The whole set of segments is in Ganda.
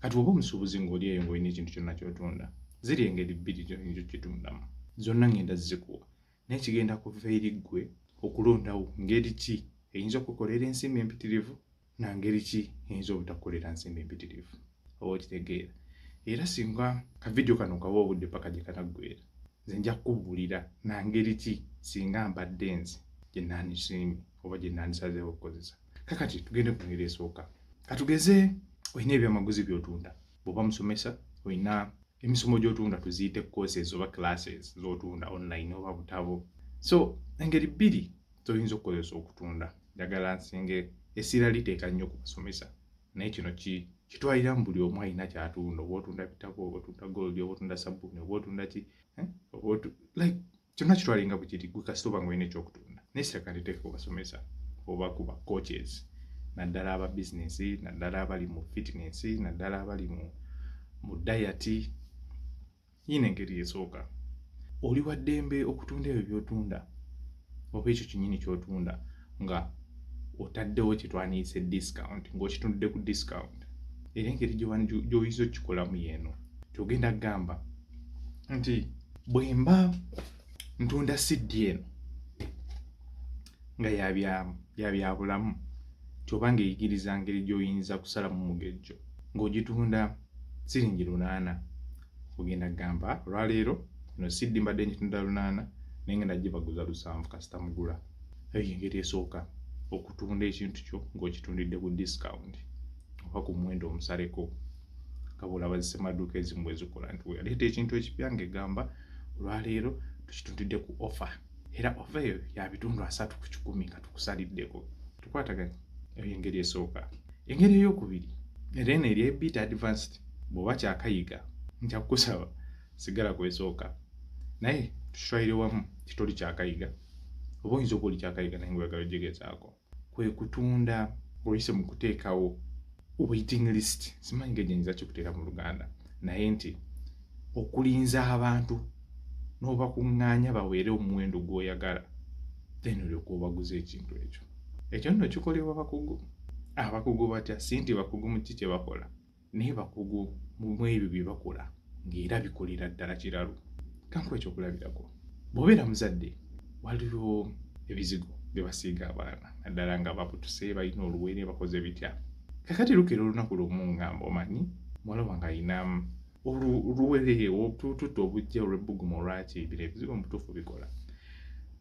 kati oba omusuubuzi ng'oli eyo ng'olina ekintu kyonna ky'otunda ziri engeri bbiri gy'oyinza okkitundamu zonna ngenda zikuwa naye kigenda kuva eri ggwe okulondawo ngeri ki eyinza okukolera ensimbi empitirivu na ngeri ki eyinza obutakolera nsimbi empitirivu oba okitegeera era singa ka vidiyo kano kawa obudde paka gye kanaggweera nze nja kukubuulira na ngeri ki singa mbadde nze gye nandisiimye oba gye nandisazeewo okukozesa kakati tugende ku ngeri esooka katugeze olina ebyamaguzi by'otunda bw'oba musomesa olina emisomo gy'otunda tuziyite courses oba classes z'otunda online oba butabo so engeri bbiri zoyinza okukozesa okutunda njagala nsinge essira liteeka nnyo ku basomesa naye kino kitwaliramu buli omu alina ky'atunda oba otunda bitabo oba otunda golodi oba otunda sabbuuni oba otunda ki like kyonna kitwalinga bwe kiri gwe kasita oba ng'olina ekyokutunda naye essira kanditeeke ku basomesa oba ku ba coaches naddala aba bizinesi naddala abali mu fitness naddala abali mu diet yina engeri esooka oli wa ddembe okutunda ebyo by'otunda oba ekyo kinnyini ky'otunda nga otaddewo kye twandiyise discount ng'okitundidde ku discount era engeri gy'oyinza okukikolamu y'eno kyogenda kugamba nti bwe mba ntunda siddi eno nga yabyabulamu kyoba ng'eyigiriza ngeri gy'oyinza kusalamu mugejjo ng'ogitunda siringi 800 ogenda kugamba olwaleero eno siddi mbadde ngitunda 800 naye ngenda gibaguza 7 kasita mugula eyo engeri esooka okutunda ekintu kyo ng'okitundidde ku discount oba ku muwendo omusaleko kabula bazisemaduuka ezimu bwe zikola nti weyaleeta ekintu ekipya ng'egamba olwaleero tukitundidde ku offer era offer eyo ya bitundu 3 ku 100 nga tukusaliddeko tukwataganye eyo engeri esooka engeri ey'okubiri era eno eri bit advanced bw'oba kyakayiga nja kukusaba sigala kwesooka naye tukitwalire wamu kitoli kyakayiga oba oyinza okuba oli kyakayiga naye ngaoyagala ogigezaako kwe kutunda oyise mu kuteekawo waiting list simanyi ngeri nyinza kikuteera mu Luganda naye nti okulinza abantu n'obakuŋŋaanya baweere omuwendo gw'oyagala then olyoka obaguza ekintu ekyo nno kikolebwa abakugu batya si nti bakugu mu ki kye bakola naye bakugu mu ebyo bye bakola ng'era bikolera ddala kiralu kankuwa ekyokulabirako bw'obeera muzadde waliwo ebizigo bye basiiga abaana naddala nga babutuse balina oluwere bakoze bitya kakati lukera olunaku lumu ngamba omanyi muwala wange alina oluwere otututta obujja olw'ebbugumu olwaki bino ebizigo mu butuufu bikola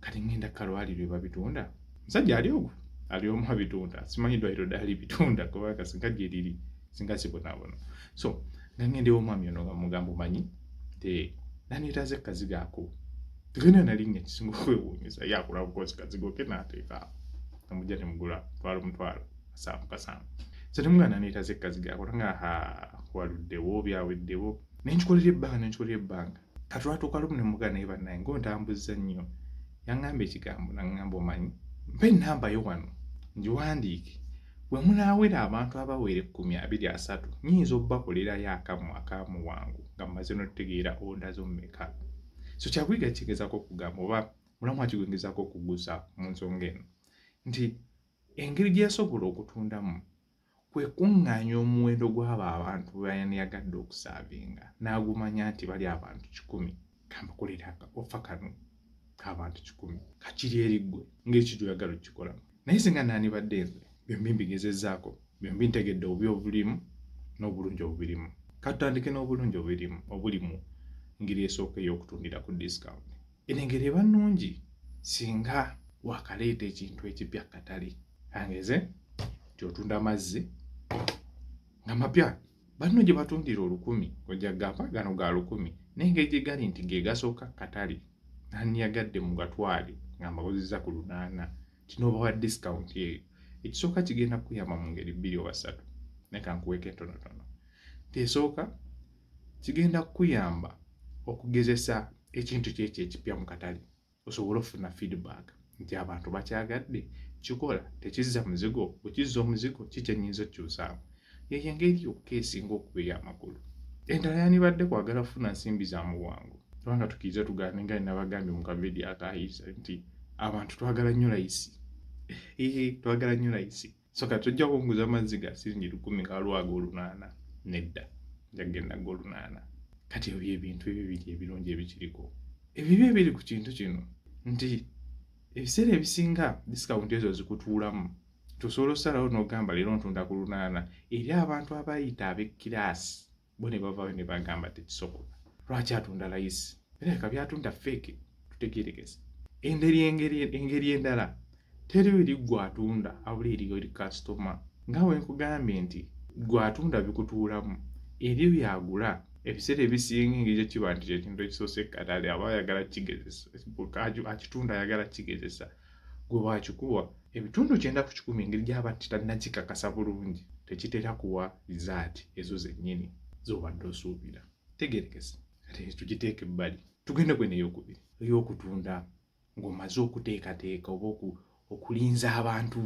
kati ngenda kalwaliro we babitunda musajja ali ogwo ali omu abitunda simanyi ddwaliro ddala libitunda kubanga singa gye liri singa sibonaabona so nga ngendewo omwami ono nga mugamba omanyi nti naniitaze kazigo ako tegenda nalinnya kisinga okwewuunyisa ye akulaba bukozi kazigo ke n'ateeka namujja temugula mutwalo kasaamu so temugana naniitaze kazigo ako nga waluddewo byaweddewo nenkikolera ebbanga kati lwatuuka lumu ne mugana naye bannaye ng'ontambuzza nnyo yaŋŋamba ekigambo naŋŋamba omanyi mpa ennamba yo wano ngiwandiike bwe munaawera abantu abawera 230 nnyinza obbakolerayo akamu wangu nga mmaze n'otutegeera onda z'omumeka so kyakuyiga kigezaako okugamba oba mulamu akigwengezaako okugusa mu nsonga eno nti engeri gye yasobola okutundamu kwe kuŋŋaanya omuwendo gw'abo abantu beyanyagadde okusaavinga n'agumanya nti bali abantu 100 kambakolera ofa kano k'abantu 100 kakiri eri ggwe ng'eki gy'oyagala okikolamu naye singa naanibadde nze byombi mbigezezzaako byombi ntegedde obubi obulimu n'obulungi obubirimu katutandike n'obulungi obulimu ngeri esooka ey'okutundira ku discount eno engeri eba nnungi singa wakaleeta ekintu ekipya katale angeze kyotunda amazzi nga mapya banno gye batundira 1,000 ojja gamba gano ga 1,000 naye engeri gye gali nti ge gasooka katale nanniyagadde mu gatwale nga mbagozezza ku 800 kinoobawa discount eyo ekisooka kigenda kuyamba mu ngeri 2 oba 3 naye kankuweeko entonotono tesooka kigenda kuyamba okugezesa ekintu kyekyo ekipya mu katale osobola okufuna feedback nti abantu bakyagadde kikola tekizza muzigo bwekizza omuzigo kikyennyinza okukyusaamu yeyo engeri yokka esinga okuba ey'amakulu endala yanibadde kwagala kufuna nsimbi za muwangu kubanga tukiriza tugaane nga nabagambye mu kavidiyo akaayisa nti abantu twagala nnyo layisi twagala nnyo layisi so kati tojja kunguza amazzi ga siringi 10 nga waliwo ag'olunaana nedda jagenda golunana kati ebyo ebintu ebibiri ebirungi ebikiriko ebibi ebiri ku kintu kino nti ebiseera ebisinga discount ezo zikutuulamu tusobola osalawo n'ogamba leero ntunda ku lunaana eri abantu abayita ab'ekiraasi bo ne bavaayo ne bagamba tekisobola lwaki atunda layisi era ka byatunda feke tutegeerekese engeri endala teriyo eri gwatunda abula eriyo eri kasitoma nga bwe nkugambye nti gwatunda bikutuulamu eriyo yagula ebiseera ebisinga engeri kiba nti ekintu ekisoose katale aba ayagala kigezesa akitunda ayagala kigezesa gwe bwakikuwa ebitundu 9 engeri gyaba tannakikakasa bulungi tekitera kuwa rizaati ezo zennyini z'obadde osuubira tegeerekese ate tugiteeka ebbali tugende kwe n'eyokubiri ey'okutunda ng'omaze okuteekateeka oba okulinza abantu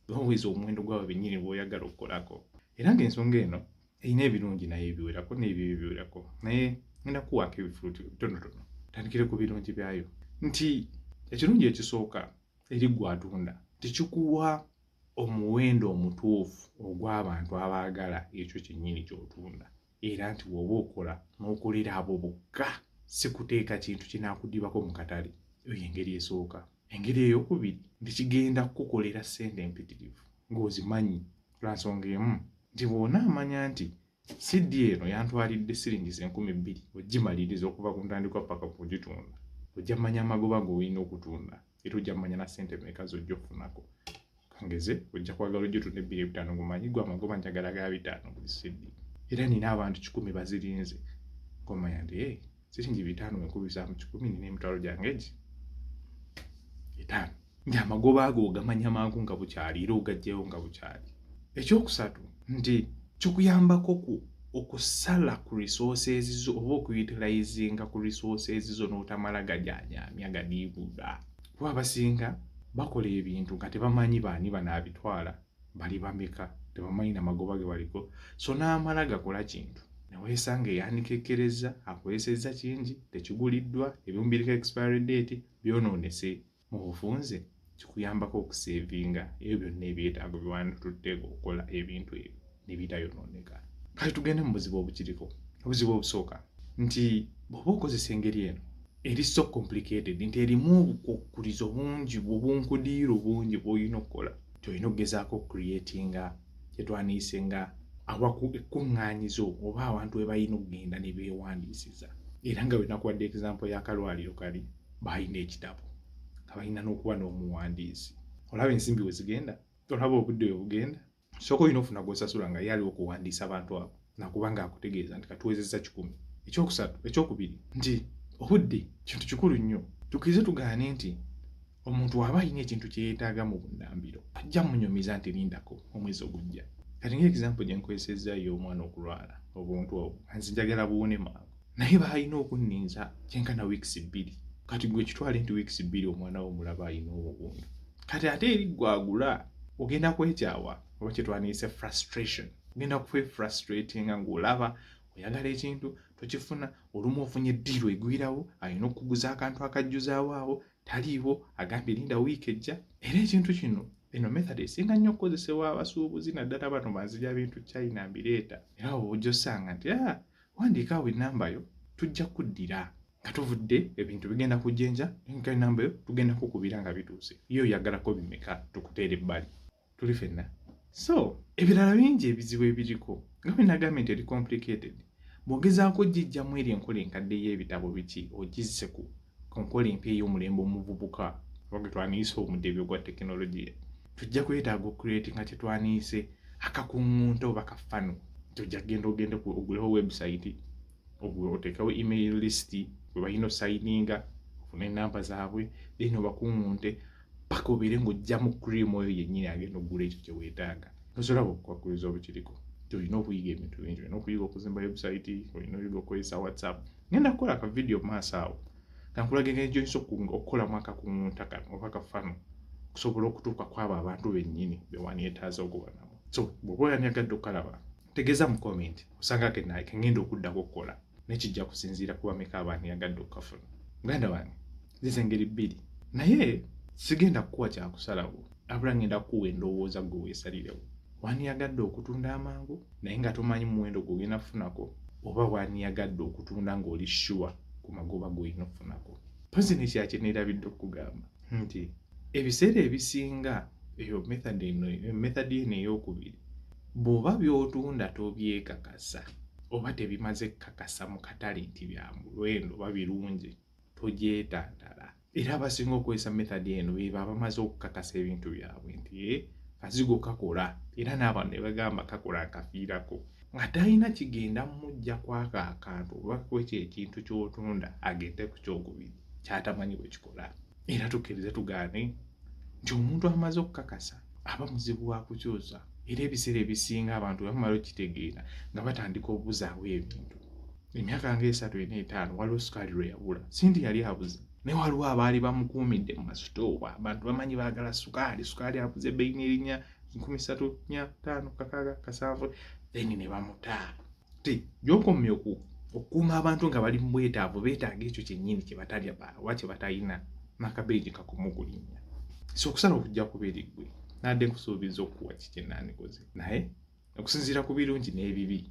baweza omuwendo gwabwe bennyini bw'oyagala okukolako era ng'ensonga eno erina ebirungi naye ebiwerako n'ebibi biwerako naye ngenda kuwaako ebifuluti bitonotono tandikire ku birungi byayo nti ekirungi ekisooka eri gwatunda tekikuwa omuwendo omutuufu ogw'abantu abaagala ekyo kyennyini ky'otunda era nti bw'oba okola n'okolera abo bokka si kuteeka kintu kinaakudibako mu katale eyo engeri esooka engeri ey'okubiri nti kigenda kukukolera ssente empitirivu ng'ozimanyi lwa nsonga emu nti bw'ona amanya nti siddi eno yantwalidde siringi 2,000 ogimaliriza okuva ku ntandikwa paka kugitunda ojja mmanya amagoba g'olina okutunda era ojja mmanya na ssente mmeka z'ojja okufunako kangeze ojja kwagala ogitunda 2,500 ng'omanyi gwe amagoba njagala ga 5 buli siddi era nina abantu 100 bazirinze ng'omanya nti siringi 5 enkubisa mu 1,000 nina emitwalo gyange egi 5 nti amagoba ago ogamanya mangu nga bukyali era ogajjayo nga bukyali ekyokusatu nti kikuyambako okusala ku resources zo oba okuyutilizinga ku resources zo n'otamala gajanyaamya gadiibuda kuba abasinga bakola ebintu nga tebamanyi baani banaabitwala bali bameka tebamanyi n'amagoba ge baliko so n'amala gakola kintu neweesanga eyandikekereza akozesezza kingi tekiguliddwa ebimu biriko expiry date byonoonese mu bufunze kikuyambako okusevinga ebyo byonna ebyetaago biwanditutte okukola ebintu ebyo nebitayonooneka kale tugende mu buzibu obukiriko obuzibu obusooka nti bw'oba okozesa engeri eno eri so complicated nti erimu obukukkulizo bungi obunkudiiro bungi bw'olina okukola kyolina okugezaako creatinga kyetwaniise nga ekkuŋŋaanyizo oba abantu we balina okugenda ne beewandiisiza era nga wenakuwadde example y'akalwaliro kali balina ekitabo nga balina n'okuba n'omuwandiisi olaba ensimbi we zigenda olaba obudde we bugenda sooka olina ofuna gw'osasula nga ye ali okuwandiisa abantu abo nakuba nga akutegeeza nti katuwezezza 10. Ekyokubiri nti obudde kintu kikulu nnyo tukirize tugaane nti omuntu aba alina ekintu kye yeetaaga mu bunnambiro ajja munyumiza nti lindako omwezi ogujja kati ng'example gye nkozesezza y'omwana okulwala obuntu obwo nzi njagala buwone mangu naye baalina okunninza kyenkana weeks 2 kati gwe kitwale nti weeks 2 omwana wo mulaba alina obuntu kati ate eri gwagula ogenda kwekyawa oba kyetwaniise frustration ogenda kufe frustratinga ng'olaba oyagala ekintu tokifuna olumu ofunye eddiiro egwirawo alina okuguza akantu akajjuzaawo awo taliiwo agambye linda wiiki ejja era ekintu kino eno method esinga nnyo okukozesebwa abasuubuzi naddala bano banzija bintu China mbireeta era ojja osanga nti wandiika awo ennambayo tujja kuddira nga tuvudde ebintu bigenda kujjenja nga ennambayo tugenda kukubira nga bituuse yo oyagalako bimeka tukuteera ebbali tuli fenna so ebirala bingi ebizibu ebiriko nga bwe nagambye nti eri complicated bw'ogezaako gijjamu eri enkola enkadde y'ebitabo biki ogizze ku nkola empya ey'omulembe omuvubuka oba gwe twaniise omudebyo gwa tekinologiya tujja kwetaaga okuleetinga kyetwaniise akakuŋŋunta oba kafano tujja kugenda ogende oguleho website oteekawo email list bwe balina osayininga ofune enamba zaabwe then obakuŋŋunte paka obeere ng'ojjamu cream oyo yennyini agenda okugula ekyo kye weetaaga tosolaba okukwakuliza obukiriko olina okuyiga ebintu bingi olina okuyiga okuzimba website olina okuyiga okukozesa whatsapp ngenda kukola aka video maaso awo kankulaga engeri gy'oyinza okukolamu akakuŋŋunta kano oba kafano okusobola okutuuka kwabo abantu bennyini be waneetaaza okubanamu so bw'oba oyanyagadde okalaba tegeeza mu comment osanga kengenda okuddako okukola nekijja kusinziira kuba meka abantu yagadde okukafuna muganda wange zize engeri 2 naye sigenda kukuwa kyakusalawo abula ngenda kukuwa endowooza gwe weesalirewo wandiyagadde okutunda amangu naye nga tomanyi muwendo gw'ogenda kufunako, oba wandiyagadde okutunda ng'oli sure ku magoba g'olina okufunako. Bizinesi yakyeneerabidde okugamba nti ebiseera ebisinga eyo method eno ey'okubiri, bw'oba by'otunda tobyekakasa oba tebimaze kkakasa mu katale nti bya muwendo oba birungi, togyetantala. Era abasinga okozesa method eno be baba bamaze okukakasa ebintu byabwe nti kazigo kakola, era n'abantu ne bagamba kakola akafiirako, nga talina kigenda mujja kwako akantu oba kwekyo ekintu ky'otunda agende ku kyokubiri ky'atamanyi bwe kikola. Era tukkirize tugaane nti omuntu amaze okukakasa aba muzibu wa kukyusa. Era ebiseera ebisinga abantu bamala okitegeera nga batandika obuzaawo ebintu. Emyaka nga 3 ena 5 waliwo sukaali lwe yabula, si nti yali abuze, naye waliwo abaali bamukuumidde mu masitoowa, abantu bamanyi baagala sukaali abuze ebbeeyi n'erinnya 3,450 then ne bamutaa. Ti gy'okomye okukuuma abantu nga bali mu bwetaavu, beetaaga ekyo kyennyini kye batalya oba kye batalina n'akabeeyi kakomu okulinnya. Si okusala okujja kubeera ggwe nadde nkusuubiza okuwa kiki nandikoze, naye okusinziira ku birungi n'ebibi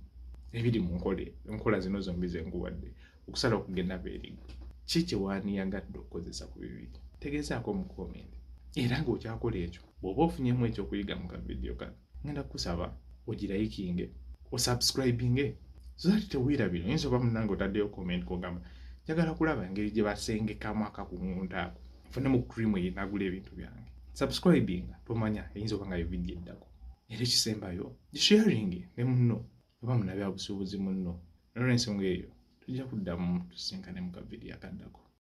ebiri mu enkola zino zombi ze nkuwadde, okusala okugenda beerigwe. Ki kye wandiyagadde okukozesa ku bibiri? Tegeezaako mu comment. Era ng'okyakola ekyo, bw'oba ofunyemu ekyokuyiga mu kavidiyo kano, ngenda kukusaba ogirayikinge, osubscribinge, so that teweerabira. Oyinza oba munnange otaddeyo comment kogamba njagala kulaba engeri gye basengekamu akakungunta ako, nfune mu cream eyinagula ebintu byange. Subscribinga tomanya eyinza oba nga vidiyo eddako. Era ekisembayo gisharinge ne munno oba munabyabusuubuzi munno. N'olw'ensonga eyo tujja kuddamu tusinkane mu kavidiyo akaddako.